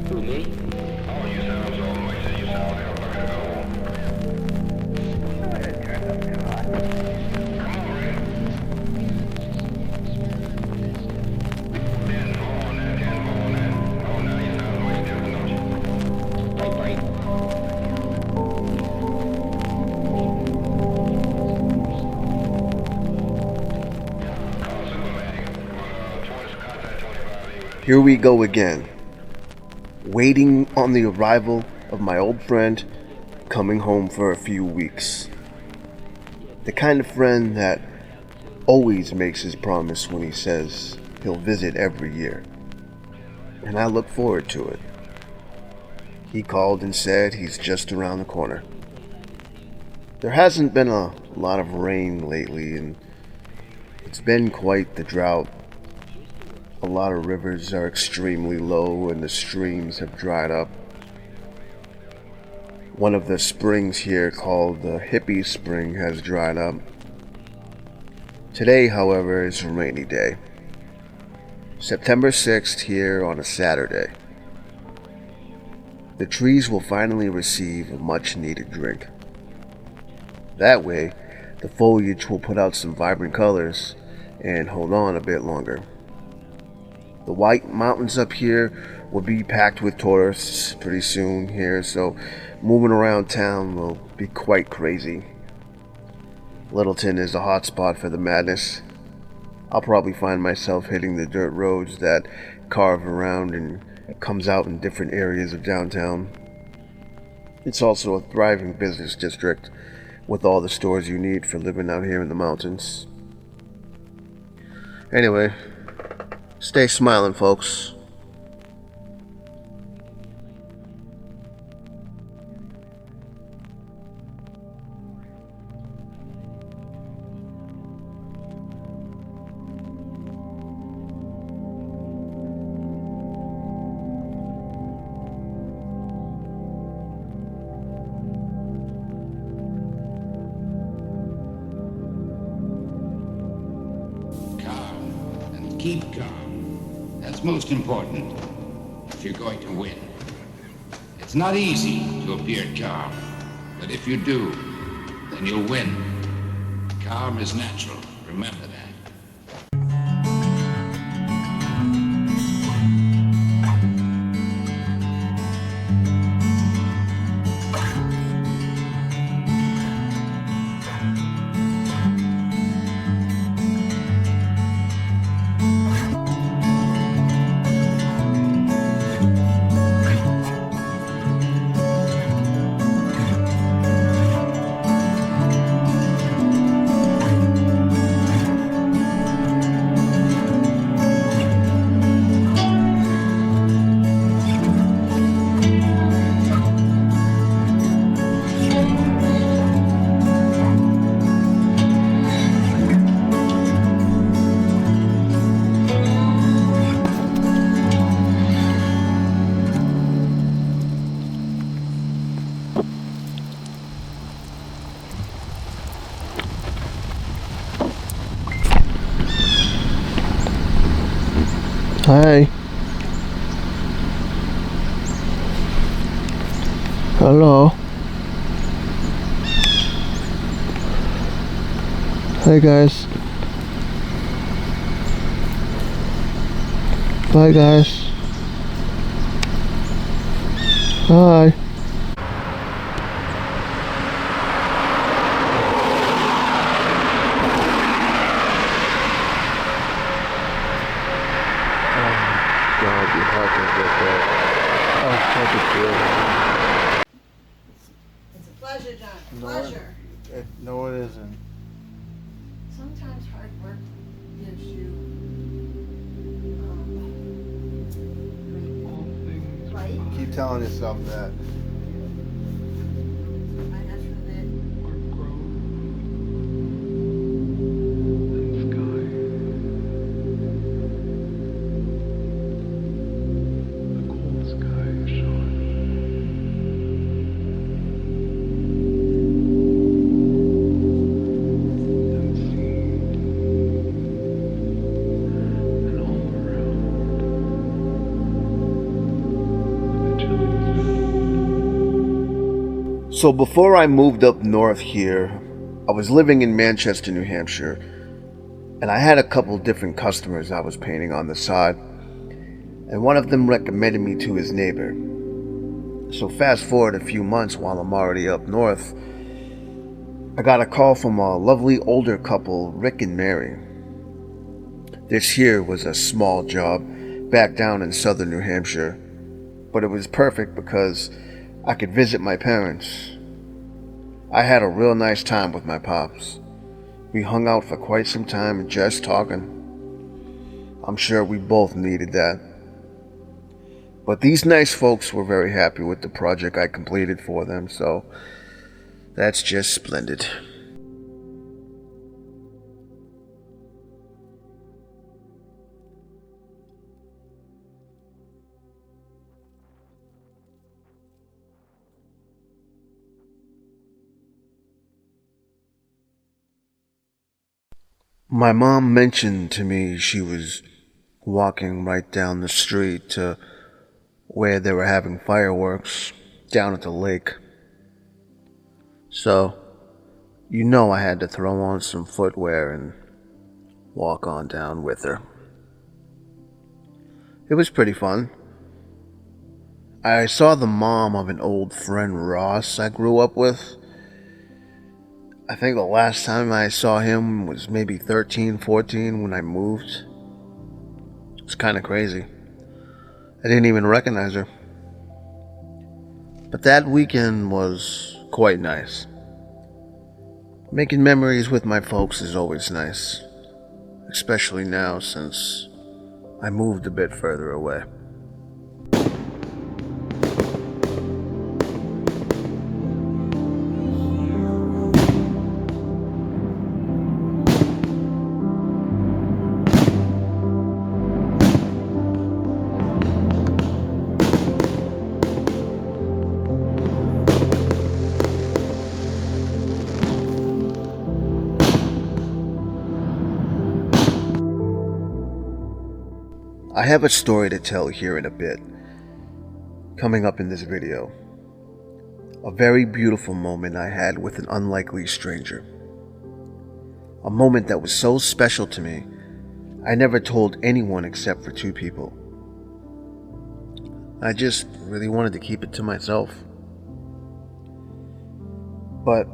Who, me? Oh, you sound so much. You sound like a fucking goal. Come on, Ray. 10 on that, 10 on that. Oh, now you sound much different, don't you? Right. Here we go again, waiting on the arrival of my old friend coming home for a few weeks. The kind of friend that always makes his promise when he says he'll visit every year. And I look forward to it. He called and said he's just around the corner. There hasn't been a lot of rain lately, and it's been quite the drought. A lot of rivers are extremely low and the streams have dried up. One of the springs here, called the Hippie Spring, has dried up. Today, however, is a rainy day. September 6th here on a Saturday. The trees will finally receive a much needed drink. That way, the foliage will put out some vibrant colors and hold on a bit longer. The White Mountains up here will be packed with tourists pretty soon here, so moving around town will be quite crazy. Littleton is a hot spot for the madness. I'll probably find myself hitting the dirt roads that carve around and comes out in different areas of downtown. It's also a thriving business district with all the stores you need for living out here in the mountains. Anyway, stay smiling, folks. Calm and keep calm. That's most important if you're going to win. It's not easy to appear calm, but if you do, then you'll win. Calm is natural. Remember that. Hi. Hello. Hey guys. Bye guys. Hi. God, you have to get that. Oh, such a feeling. It's a pleasure, John. No, Pleasure. No, it isn't. Sometimes hard work gives you right? Keep telling yourself that. Financial net. So before I moved up north here, I was living in Manchester, New Hampshire, and I had a couple different customers I was painting on the side, and one of them recommended me to his neighbor. So fast forward a few months while I'm already up north, I got a call from a lovely older couple, Rick and Mary. This here was a small job back down in southern New Hampshire, but it was perfect because I could visit my parents. I had a real nice time with my pops. We hung out for quite some time and just talking. I'm sure we both needed that. But these nice folks were very happy with the project I completed for them, so that's just splendid. My mom mentioned to me she was walking right down the street to where they were having fireworks down at the lake. So, I had to throw on some footwear and walk on down with her. It was pretty fun. I saw the mom of an old friend, Ross, I grew up with. I think the last time I saw him was maybe 13, 14 when I moved. It's kind of crazy. I didn't even recognize her. But that weekend was quite nice. Making memories with my folks is always nice, especially now since I moved a bit further away. I have a story to tell here in a bit, coming up in this video. A very beautiful moment I had with an unlikely stranger. A moment that was so special to me, I never told anyone except for two people. I just really wanted to keep it to myself. But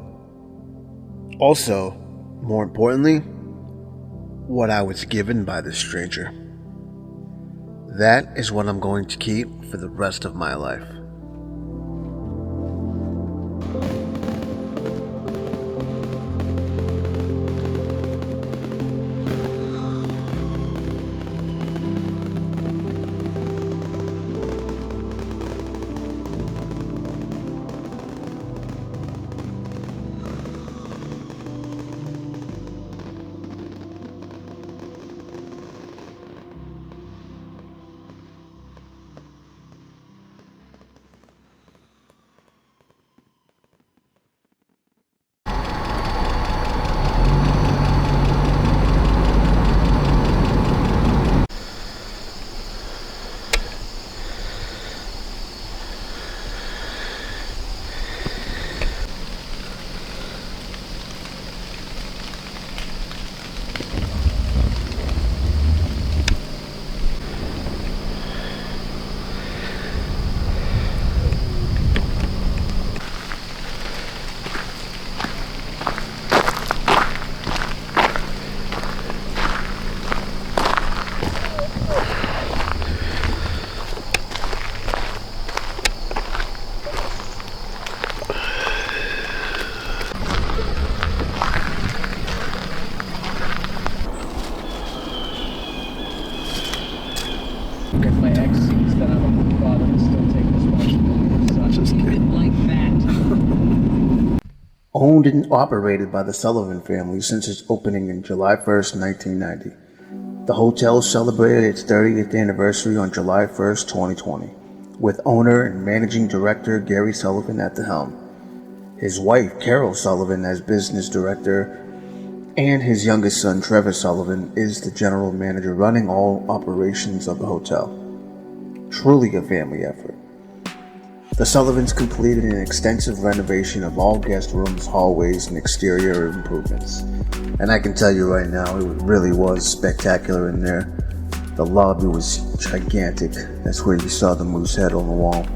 also, more importantly, what I was given by this stranger. That is what I'm going to keep for the rest of my life. If my ex sees that I'm a good father and still take responsibility, just keep it like that. Owned and operated by the Sullivan family since its opening in July 1st, 1990. The hotel celebrated its 30th anniversary on July 1st, 2020, with owner and managing director Gary Sullivan at the helm, his wife Carol Sullivan as business director, and his youngest son Trevor Sullivan is the general manager running all operations of the hotel. Truly a family effort. The Sullivans completed an extensive renovation of all guest rooms, hallways, and exterior improvements. And I can tell you right now, it really was spectacular in there. The lobby was gigantic. That's where you saw the moose head on the wall.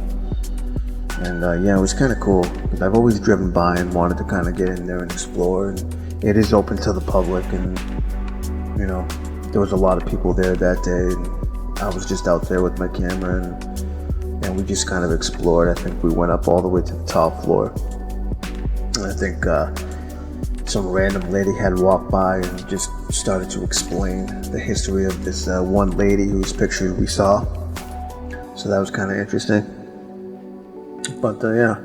And yeah, it was kind of cool, because I've always driven by and wanted to kind of get in there and explore. And it is open to the public, and you know, there was a lot of people there that day. And I was just out there with my camera, and we just kind of explored. I think we went up all the way to the top floor. And I think some random lady had walked by and just started to explain the history of this one lady whose picture we saw. So that was kind of interesting. But yeah,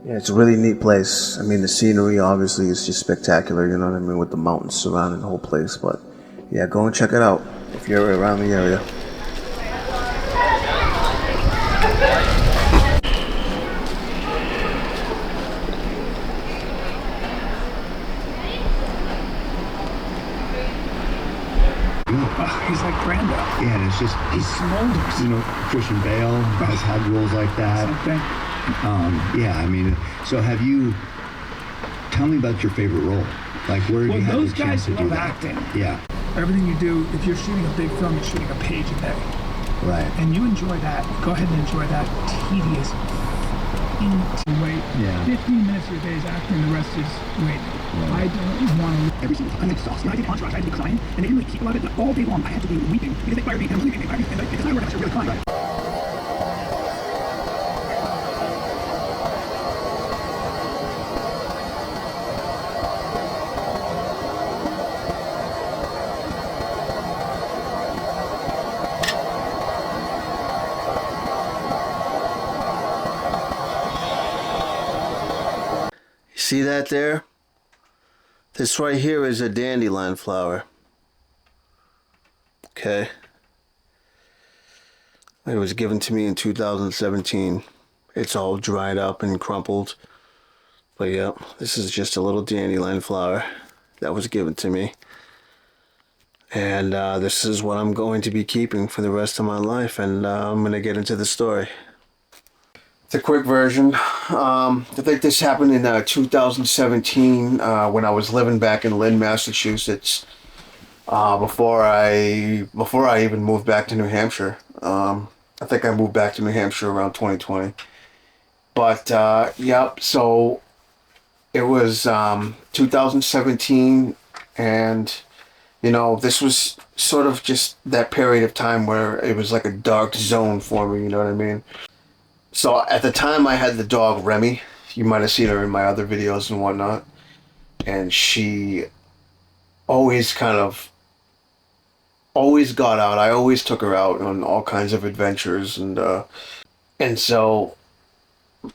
it's a really neat place. I mean, the scenery obviously is just spectacular, you know what I mean, with the mountains surrounding the whole place. But yeah, go and check it out if you're around the area. He's like Brando. Yeah, and it's just, He smolders. you know, Christian Bale has had roles like that. Something. Yeah, I mean, so tell me about your favorite role. Like, where did you have Those the chance guys to do love that? acting. Yeah, Everything you do, if you're shooting a big film, you're shooting a page a day. right. And you enjoy that. Go ahead and enjoy that tedious wait. Yeah. 15 minutes of your day is acting, the rest is waiting. I don't want to. Every single time I'm exhausted. I did Entourage, I had to be crying, and they didn't really keep a lot of it all day long. I had to be weeping because they fired me and I'm leaving. They fired me, and because I work, I really crying. See that there? This right here is a dandelion flower. Okay. It was given to me in 2017. It's all dried up and crumpled. But yeah, this is just a little dandelion flower that was given to me. And this is what I'm going to be keeping for the rest of my life. And I'm going to get into the story. The quick version. I think this happened in 2017 when I was living back in Lynn, Massachusetts. Before I even moved back to New Hampshire. I think I moved back to New Hampshire around 2020. But yep. So it was 2017, and you know, this was sort of just that period of time where it was like a dark zone for me. You know what I mean? So at the time I had the dog Remy. You might have seen her in my other videos and whatnot. And she always got out. I always took her out on all kinds of adventures. And so,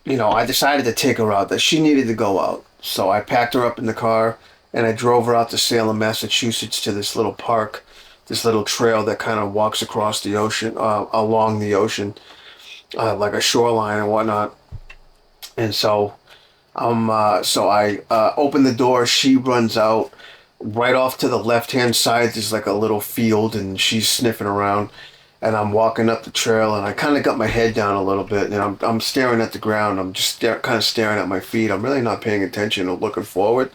you know, I decided to take her out, that she needed to go out. So I packed her up in the car and I drove her out to Salem, Massachusetts, to this little park, this little trail that kind of walks across the ocean, along the ocean. Like a shoreline and whatnot. And so I open the door. She runs out. Right off to the left-hand side, there's like a little field, and she's sniffing around. And I'm walking up the trail, and I kind of got my head down a little bit, and I'm staring at the ground. I'm just kind of staring at my feet. I'm really not paying attention or looking forward.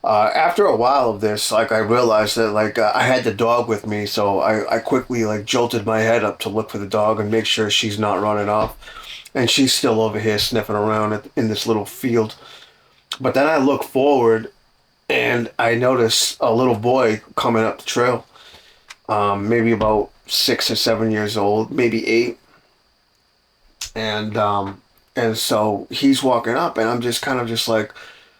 After a while of this, like, I realized that, like, I had the dog with me, so I quickly, like, jolted my head up to look for the dog and make sure she's not running off. And she's still over here sniffing around in this little field. But then I look forward, and I notice a little boy coming up the trail. Maybe about 6 or 7 years old, maybe 8. And so he's walking up, and I'm just kind of like,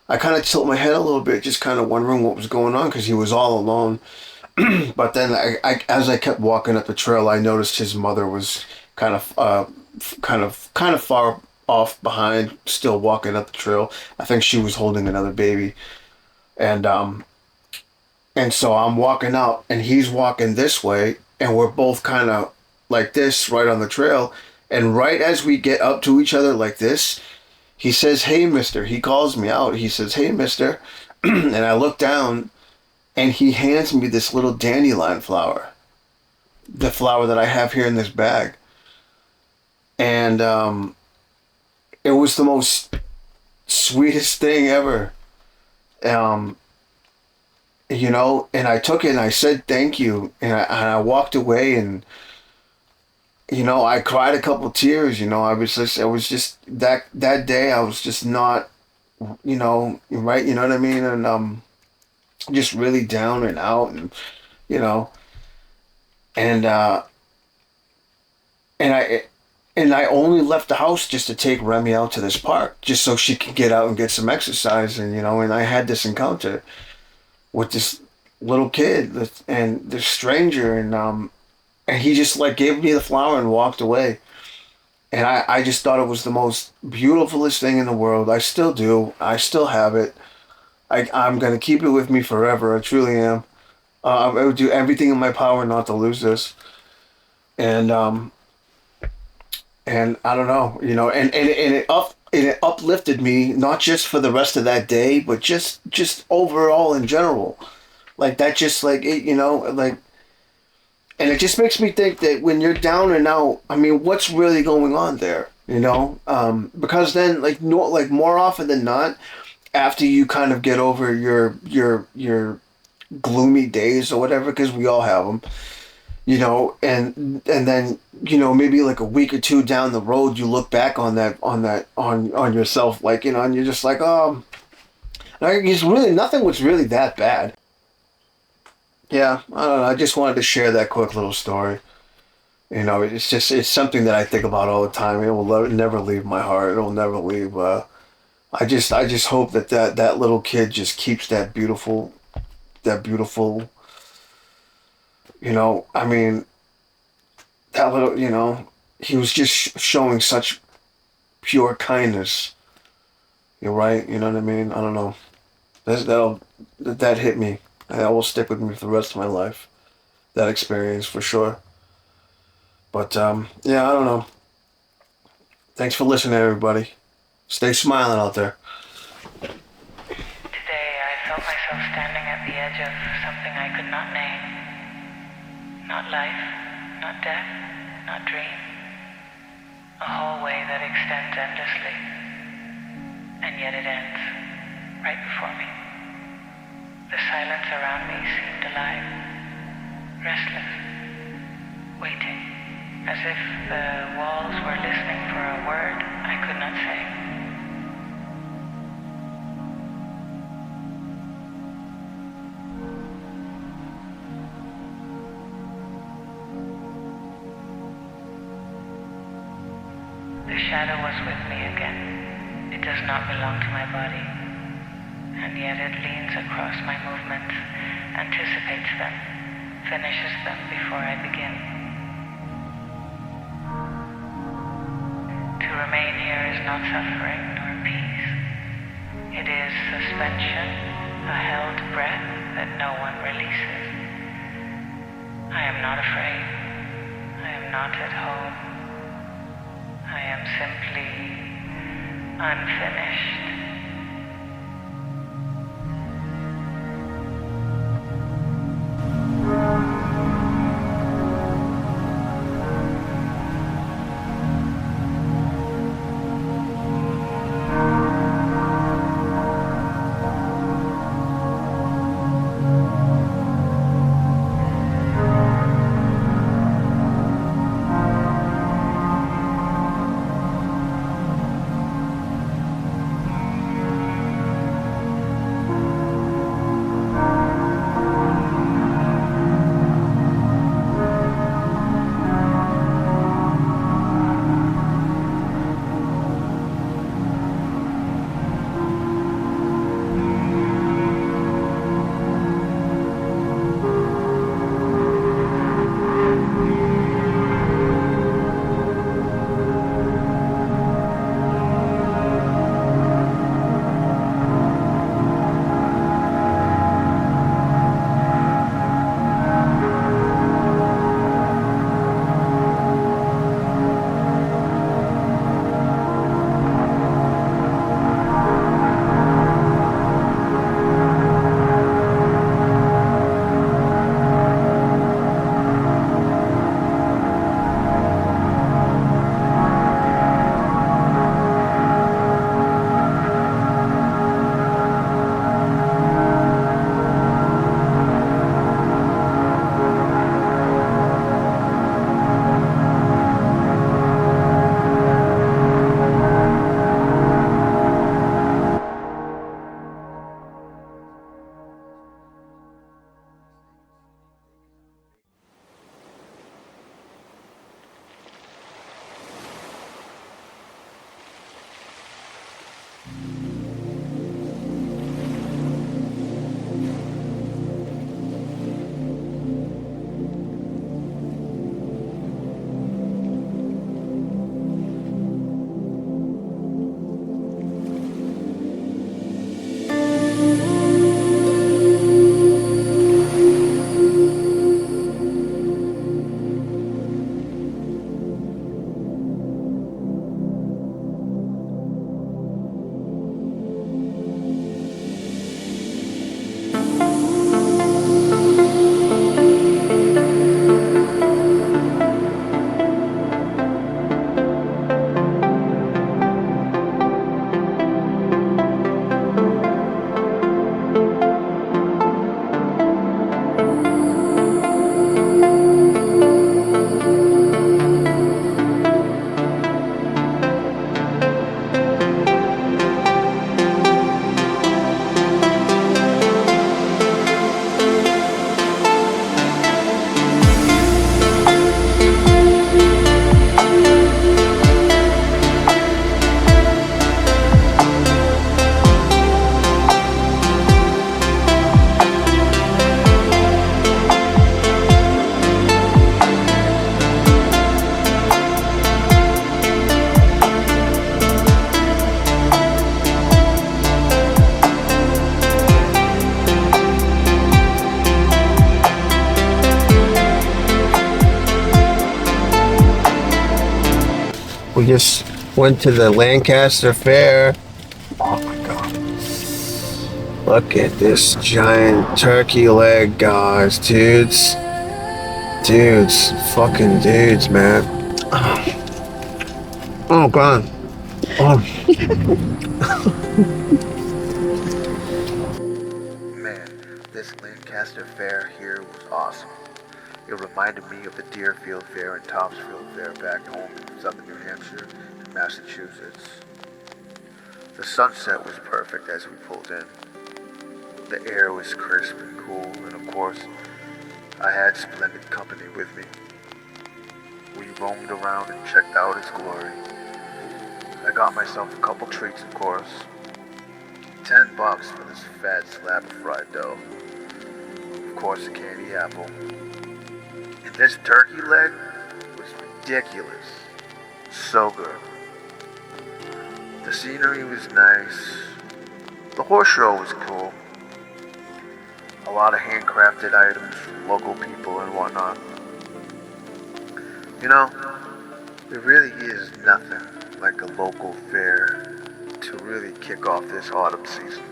I kind of tilt my head a little bit, just kind of wondering what was going on, because he was all alone. But then as I kept walking up the trail, I noticed his mother was kind of far off behind, still walking up the trail. I think she was holding another baby. And so I'm walking out, and he's walking this way, and we're both kind of like this right on the trail. And right as we get up to each other like this, he says, "Hey, mister." He calls me out. He says, "Hey, mister." And I look down, and he hands me this little dandelion flower. The flower that I have here in this bag. And it was the most sweetest thing ever. You know, and I took it and I said thank you, and I walked away, and you know, I cried a couple tears. You know, I was just that day I was just not, you know, right, you know what I mean, and just really down and out, and you know, and and I only left the house just to take Remy out to this park, just so she could get out and get some exercise, and you know, and I had this encounter with this little kid and this stranger, and he just like gave me the flower and walked away. And I just thought it was the most beautifulest thing in the world. I still do. I still have it. I'm going to keep it with me forever. I truly am. I would do everything in my power not to lose this. And I don't know, you know, and it uplifted me, not just for the rest of that day, but just overall in general. Like that just like it, you know, like, and it just makes me think that when you're down and out, I mean, what's really going on there, you know? Because then like more often than not, after you kind of get over your gloomy days or whatever, because we all have them, you know, and then, you know, maybe like a week or two down the road, you look back on yourself, like, you know, and you're just like, it's really, nothing was really that bad. Yeah, I don't know. I just wanted to share that quick little story. You know, it's something that I think about all the time. It will never leave my heart. It will never leave. I just hope that little kid just keeps that beautiful, you know, I mean, that little, you know, he was just showing such pure kindness. You're right. You know what I mean? I don't know. That hit me. That will stick with me for the rest of my life. That experience for sure. But yeah, I don't know. Thanks for listening, everybody. Stay smiling out there. Today I felt myself standing at the edge of something I could not name. Not life, not death, not dream. A hallway that extends endlessly. And yet it ends right before me. The silence around me seemed alive, restless, waiting, as if the walls were listening for a word I could not say. The shadow was with me again. It does not belong to my body. And yet it leans across my movements, anticipates them, finishes them before I begin. To remain here is not suffering nor peace. It is suspension, a held breath that no one releases. I am not afraid. I am not at home. I am simply unfinished. We just went to the Lancaster Fair. Oh my god. Look at this giant turkey leg, guys. Dudes. Dudes. Fucking dudes, man. Oh god. Oh. Man, this Lancaster Fair here was awesome. It reminded me of the Deerfield Fair and Topsfield Fair back home in southern New Hampshire and Massachusetts. The sunset was perfect as we pulled in. The air was crisp and cool, and of course, I had splendid company with me. We roamed around and checked out its glory. I got myself a couple treats, of course. $10 for this fat slab of fried dough. Of course, a candy apple. And this turkey leg was ridiculous. So good. The scenery was nice. The horse show was cool. A lot of handcrafted items from local people and whatnot. You know, there really is nothing like a local fair to really kick off this autumn season.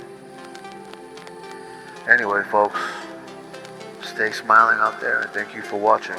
Anyway, folks, stay smiling out there and thank you for watching.